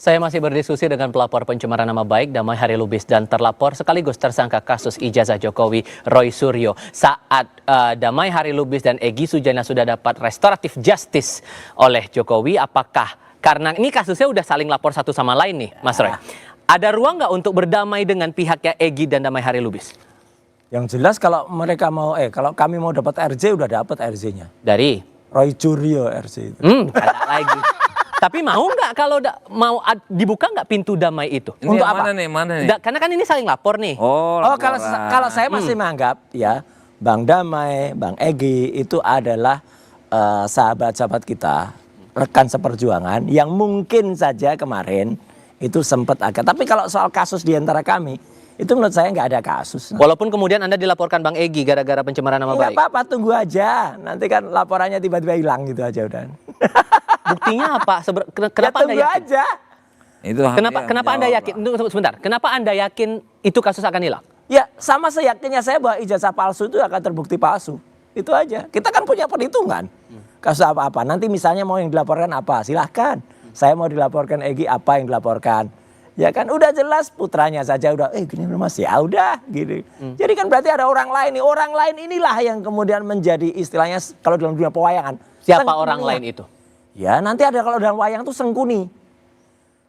Saya masih berdiskusi dengan pelapor pencemaran nama baik Damai Hari Lubis dan terlapor sekaligus tersangka kasus ijazah Jokowi Roy Suryo. Saat Damai Hari Lubis dan Egy Sujana sudah dapat restoratif justice oleh Jokowi, apakah karena ini kasusnya udah saling lapor satu sama lain nih, Mas Roy, ada ruang nggak untuk berdamai dengan pihaknya Egy dan Damai Hari Lubis? Yang jelas kalau mereka mau, kalau kami mau dapat RJ udah dapat RJ-nya. Dari Roy Suryo RJ itu. Ada lagi. Tapi mau nggak kalau mau dibuka nggak pintu damai itu? Ini Untuk yang apa? Mana nih? Karena kan ini saling lapor nih. Oh, kalau saya masih menganggap ya Bang Damai, Bang Egy itu adalah sahabat-sahabat kita, rekan seperjuangan yang mungkin saja kemarin itu sempat agak. Tapi kalau soal kasus di antara kami, itu menurut saya nggak ada kasus. Walaupun kemudian Anda dilaporkan Bang Egy gara-gara pencemaran nama Nggak baik. apa-apa, tunggu aja. Nanti kan laporannya tiba-tiba hilang gitu aja udah. Buktinya apa? Kenapa Anda tunggu yakin? aja. Itu Kenapa Anda yakin? Tunggu sebentar. Kenapa Anda yakin itu kasus akan hilang? Ya sama seyakinnya saya bahwa ijazah palsu itu akan terbukti palsu. Itu aja. Kita kan punya perhitungan. Kasus apa-apa. Nanti misalnya mau yang dilaporkan apa, silahkan. Saya mau dilaporkan Egy, apa yang dilaporkan. Ya kan udah jelas putranya saja udah gini Mas ya udah gitu. Jadi kan berarti ada orang lain nih. Orang lain inilah yang kemudian menjadi istilahnya kalau dalam dunia pewayangan. Siapa orang lain itu? Ya nanti ada kalau dalam wayang tuh Sengkuni.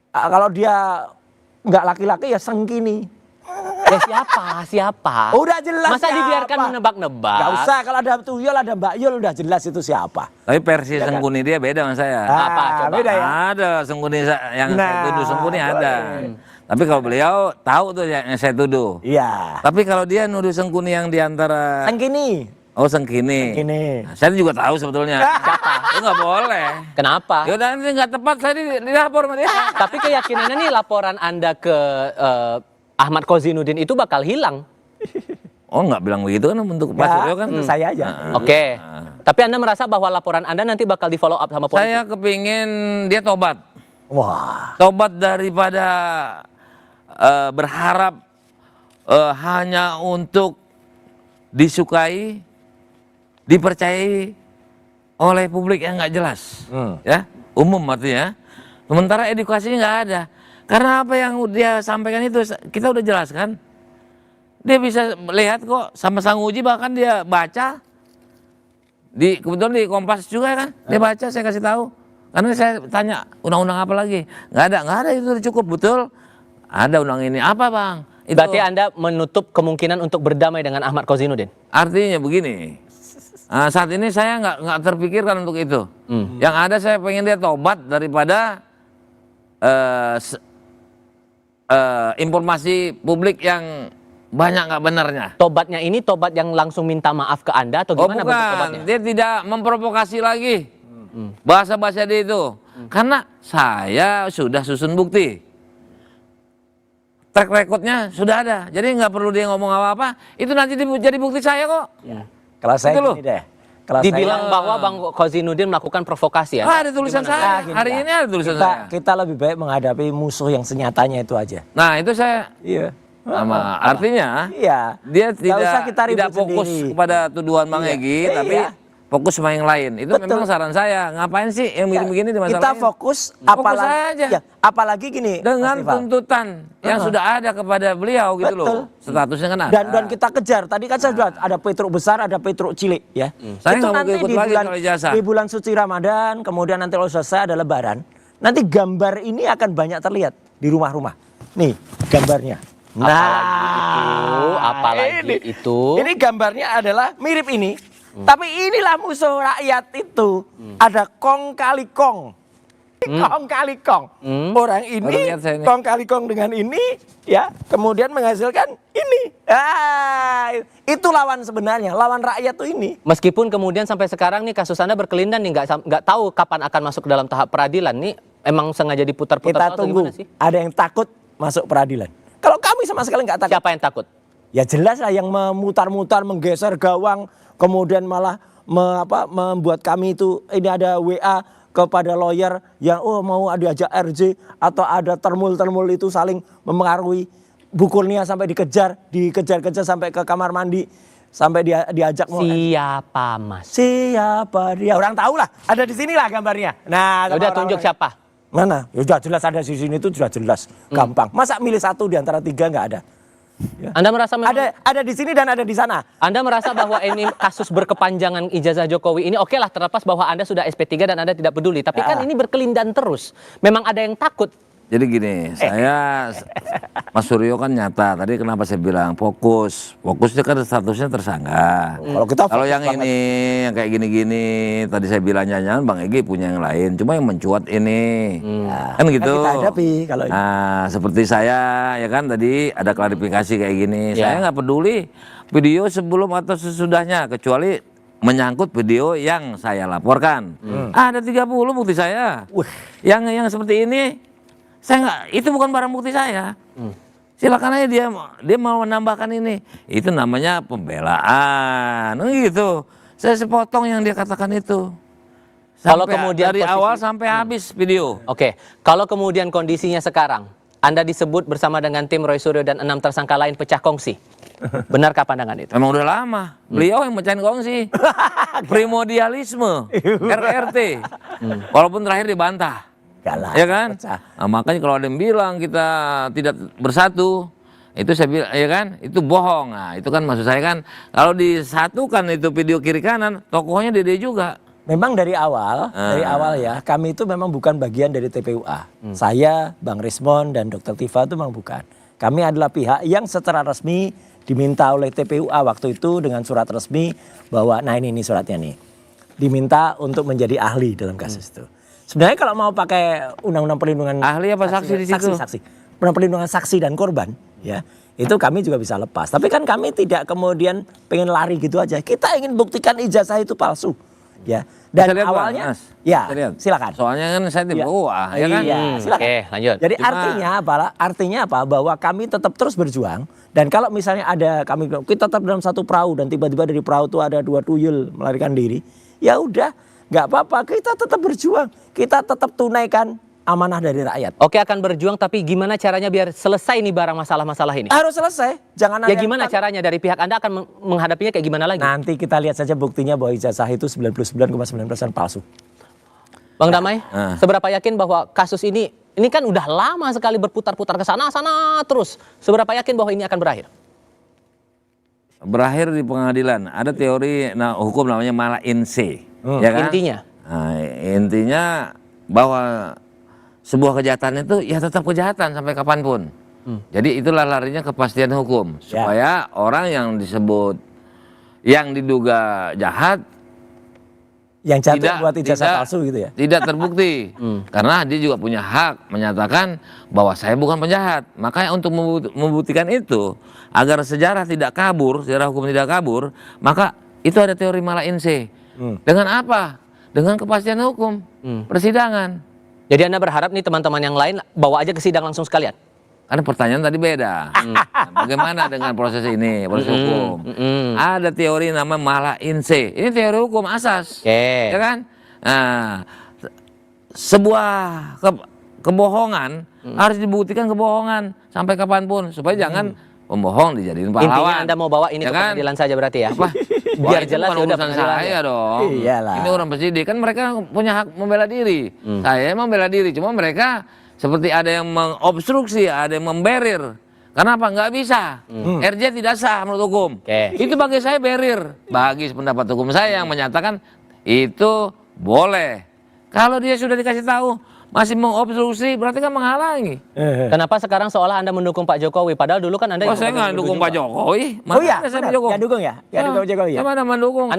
Kalau dia nggak laki-laki ya Sengkini. Ya siapa? Udah jelas. Masa siapa? dibiarkan menebak-nebak? Gak usah, kalau ada Tuyul ada Mbak Yul udah jelas itu siapa. Tapi versi Sengkuni dia beda sama saya. Apa coba? Beda ya? Ada Sengkuni yang saya tuduh Sengkuni ada. Tapi kalau beliau tahu tuh yang saya tuduh. Iya. Tapi kalau dia nuduh Sengkuni yang diantara Sengkini. Oh Sengkini. Nah, saya juga tahu sebetulnya. Itu nggak boleh. Kenapa? Ya udah ini nggak tepat saya dilapor sama dia. Tapi keyakinannya nih laporan Anda ke Ahmad Kozinudin itu bakal hilang. Oh nggak bilang begitu kan untuk Pak Suryo kan. Untuk saya aja. Oke. Tapi Anda merasa bahwa laporan Anda nanti bakal di follow up sama polisi? Saya kepingin dia tobat. Wah. Tobat daripada berharap hanya untuk disukai, dipercayai oleh publik yang nggak jelas, ya umum artinya. Sementara edukasinya nggak ada. Karena apa yang dia sampaikan itu kita udah jelaskan. Dia bisa lihat kok sama Sang Uji, bahkan dia baca kebetulan di Kompas juga kan, dia baca, saya kasih tahu. Karena saya tanya undang-undang apa lagi, nggak ada itu udah cukup betul. Ada undang ini apa bang? Itu, berarti Anda menutup kemungkinan untuk berdamai dengan Ahmad Kozinudin? Artinya begini, saat ini saya nggak terpikirkan untuk itu. Yang ada saya pengen dia tobat daripada informasi publik yang banyak nggak benarnya. Tobatnya ini tobat yang langsung minta maaf ke Anda atau gimana bentuk tobatnya? Dia tidak memprovokasi lagi bahasa-bahasa dia itu. Karena saya sudah susun bukti. Track recordnya sudah ada, jadi nggak perlu dia ngomong apa-apa. Itu nanti jadi bukti saya kok. Ya. Kalau saya gini deh. Kalau dibilang bahwa Bang Kozinudin melakukan provokasi ya? Ada tulisan saya. Hari ini ada tulisan saya. Kita lebih baik menghadapi musuh yang senyatanya itu aja. Nah itu saya. Iya. Artinya. Iya. Dia tidak fokus sendiri kepada tuduhan Bang Egy, tapi fokus sama yang lain. Itu betul. memang saran saya. Ngapain sih yang begini di masalah kita ini? fokus aja. Ya, apalagi gini. Dengan tuntutan yang sudah ada kepada beliau gitu loh. Statusnya kan ada. Dan kita kejar. Tadi kan saya sudah ada Petruk besar, ada Petruk cilik ya. Saya itu nggak mau nanti ikut lagi kalau ijazah. di bulan suci Ramadan, kemudian nanti kalau selesai ada Lebaran. Nanti gambar ini akan banyak terlihat di rumah-rumah. Nih gambarnya. Apalagi itu. Ini gambarnya adalah mirip ini. Tapi inilah musuh rakyat itu. Ada kong kali kong. Kong kali kong. Orang ini kong kali kong dengan ini ya, kemudian menghasilkan ini. Itu lawan sebenarnya, lawan rakyat tuh ini. Meskipun kemudian sampai sekarang nih kasus Anda berkelindan nih, nggak tahu kapan akan masuk dalam tahap peradilan nih. Emang sengaja diputar-putar Kita tunggu. Gimana sih? Ada yang takut masuk peradilan. Kalau kami sama sekali nggak takut. Siapa yang takut? Ya jelas lah yang memutar-mutar, menggeser gawang, kemudian malah membuat kami itu ini ada WA kepada lawyer yang mau diajak RJ atau ada termul-termul itu saling mempengaruhi. Bu Kurnia sampai dikejar-kejar sampai ke kamar mandi, sampai diajak mau. Siapa Mas? Siapa dia? Orang tahu lah. Ada di sinilah gambarnya. Nah, udah tunjuk siapa? Mana? Ya sudah jelas ada di sini itu sudah jelas, gampang. Masa milih satu di antara tiga nggak ada? Ya. Anda merasa memang Ada di sini dan ada di sana. Anda merasa bahwa ini kasus berkepanjangan ijazah Jokowi ini oke lah terlepas bahwa Anda sudah SP3 dan Anda tidak peduli. Tapi kan ini berkelindan terus. Memang ada yang takut. Jadi gini, Mas Suryo kan nyata. Tadi kenapa saya bilang fokus? Fokusnya kan statusnya tersangka. Kalau yang banget. ini, yang kayak gini-gini, tadi saya bilang jangan Bang Egy punya yang lain. Cuma yang mencuat ini, kan gitu. Kita hadapi kalau ini. Nah, seperti saya, ya kan tadi ada klarifikasi kayak gini. Saya nggak peduli video sebelum atau sesudahnya, kecuali menyangkut video yang saya laporkan. Ada 30 bukti saya. Yang seperti ini. Saya nggak, itu bukan barang bukti saya. Silakan aja dia mau menambahkan ini. Itu namanya pembelaan, gitu. Saya sepotong yang dia katakan itu. Kalau kemudian dari awal sampai habis video. Oke, kalau kemudian kondisinya sekarang, Anda disebut bersama dengan tim Roy Suryo dan 6 tersangka lain pecah kongsi. Benarkah pandangan itu? Emang udah lama. Beliau yang mecahin kongsi. Primordialisme, RRT. Walaupun terakhir dibantah. Ya kan? Nah, makanya kalau ada yang bilang kita tidak bersatu, itu saya bilang, ya kan? Itu bohong. Nah, itu kan maksud saya kan, kalau disatukan itu video kiri kanan, tokohnya Dede juga. Memang dari awal ya, kami itu memang bukan bagian dari TPUA. Saya, Bang Rismon dan Dr. Tifa itu memang bukan. Kami adalah pihak yang secara resmi diminta oleh TPUA waktu itu dengan surat resmi bahwa, nah ini suratnya nih, diminta untuk menjadi ahli dalam kasus itu. Sebenarnya kalau mau pakai undang-undang perlindungan ahli apa saksi di situ? Saksi. Undang perlindungan saksi dan korban, ya. Itu kami juga bisa lepas. Tapi kan kami tidak kemudian pengen lari gitu aja. Kita ingin buktikan ijazah itu palsu, ya. Dan awalnya, ya, silakan. Soalnya kan saya di bawah, ya kan? Iya, silakan. Oke, lanjut. Jadi artinya apa? Bahwa kami tetap terus berjuang. Dan kalau misalnya kita tetap dalam satu perahu dan tiba-tiba dari perahu itu ada 2 tuyul melarikan diri, ya udah, nggak apa-apa. Kita tetap berjuang. Kita tetap tunaikan amanah dari rakyat. Oke, akan berjuang, tapi gimana caranya biar selesai nih barang masalah-masalah ini? Harus selesai. Jangan Ya gimana caranya dari pihak Anda akan menghadapinya kayak gimana lagi? Nanti kita lihat saja buktinya bahwa ijazah itu 99,9% palsu. Bang Damai, seberapa yakin bahwa kasus ini kan udah lama sekali berputar-putar ke sana terus. Seberapa yakin bahwa ini akan berakhir? Berakhir di pengadilan. Ada teori hukum namanya mala in se. Ya kan? Intinya? Nah, intinya bahwa sebuah kejahatan itu ya tetap kejahatan sampai kapanpun. Jadi itulah larinya kepastian hukum. Supaya orang yang yang diduga jahat, yang jatuh buat ijazah palsu gitu ya? Tidak terbukti. Karena dia juga punya hak menyatakan bahwa saya bukan penjahat. Makanya untuk membuktikan itu, agar sejarah tidak kabur, sejarah hukum tidak kabur, maka itu ada teori mala in se. Dengan apa? Dengan kepastian hukum, persidangan. Jadi Anda berharap nih teman-teman yang lain bawa aja ke sidang langsung sekalian? Karena pertanyaan tadi beda. Bagaimana dengan proses ini, proses hukum? Ada teori nama mala in se. Ini teori hukum asas. Ya kan? Nah, sebuah kebohongan harus dibuktikan kebohongan sampai kapanpun. Supaya jangan pembohong dijadiin pahlawan. Intinya Anda mau bawa ini ke pengadilan saja berarti ya? Biar jelas ya udah urusan saya dong. Iyalah. Ini orang penyidik kan mereka punya hak membela diri. Saya membela diri, cuma mereka seperti ada yang mengobstruksi, ada yang memberir. Kenapa? Nggak bisa. RJ tidak sah menurut hukum. Itu bagi saya barrier. Bagi pendapat hukum saya yang menyatakan itu boleh. Kalau dia sudah dikasih tahu masih mengobstruksi, berarti kan menghalangi. Kenapa sekarang seolah Anda mendukung Pak Jokowi? Padahal dulu kan Anda... saya nggak dukung Pak Jokowi. Oh iya, saya dukung. Ya dukung ya? Ya dukung Jokowi ya? Mana mendukung?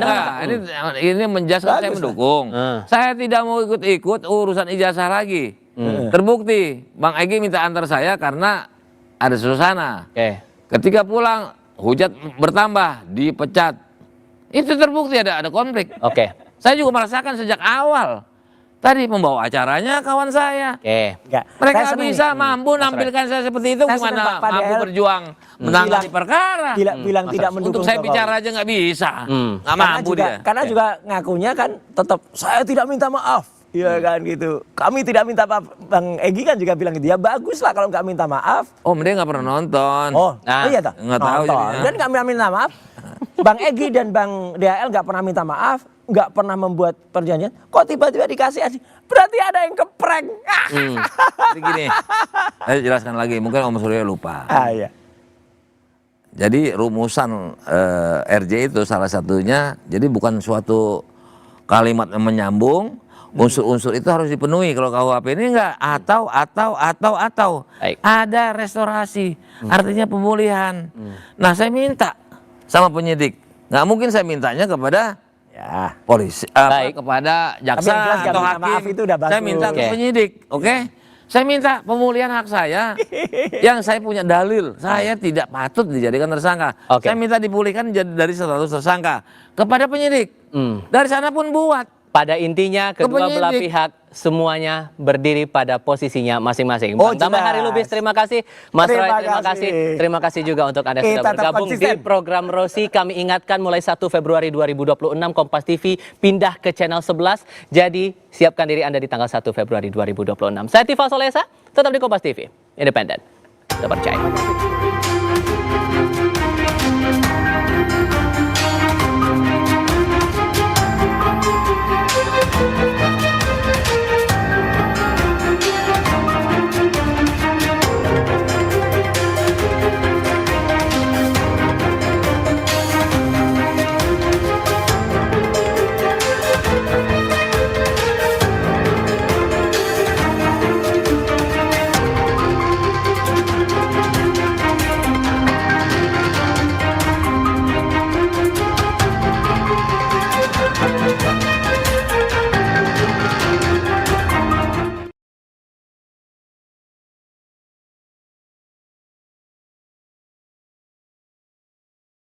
Ini menjelaskan saya mendukung. Saya tidak mau ikut-ikut urusan ijazah lagi. Terbukti, Bang Egy minta antar saya karena ada suasana. Ketika pulang, hujat bertambah, dipecat. Itu terbukti ada konflik. Saya juga merasakan sejak awal. Tadi pembawa acaranya kawan saya. Mereka nggak bisa mampu nampilkan saya seperti itu. Gimana mampu berjuang menangani perkara. Bilang tidak mendukung. Untuk saya bicara aja nggak bisa. Nggak mampu dia. Karena juga ngakunya kan tetap saya tidak minta maaf. Iya kan gitu. Kami tidak minta maaf. Bang Egy kan juga bilang gitu. Ya bagus lah kalau nggak minta maaf. Dia nggak pernah nonton. Iya toh. Nggak tahu. Dan kami minta maaf. Bang Egy dan Bang DHL nggak pernah minta maaf. nggak pernah membuat perjanjian, kok tiba-tiba dikasih aja? Berarti ada yang keprank. Jadi gini, saya jelaskan lagi, mungkin Om Suryo lupa. Iya. Jadi rumusan RJ itu salah satunya, jadi bukan suatu kalimat yang menyambung, unsur-unsur itu harus dipenuhi. Kalau KUHP ini enggak, atau. Baik. Ada restorasi, artinya pemulihan. Nah, saya minta sama penyidik, nggak mungkin saya mintanya kepada Ya. polisi, Baik. kepada Tapi yang jaksa jelas nggak atau minta hakim. maaf itu udah Saya bagus. minta ke Oke. penyidik, oke? Saya minta pemulihan hak saya yang saya punya dalil saya tidak patut dijadikan tersangka. Oke. Saya minta dipulihkan dari status tersangka kepada penyidik. Dari sana pun buat. Pada intinya kedua belah penyidik. pihak semuanya berdiri pada posisinya masing-masing. Oh, Bang Damai jelas. Hari Lubis, terima kasih. Mas Roy, Terima terima kasih. kasih. Terima kasih juga untuk Anda Kita sudah tetap bergabung di konsisten. program Rosi. Kami ingatkan mulai 1 Februari 2026 Kompas TV pindah ke channel 11. Jadi siapkan diri Anda di tanggal 1 Februari 2026. Saya Tifa Solesa, tetap di Kompas TV. Independen, terpercaya.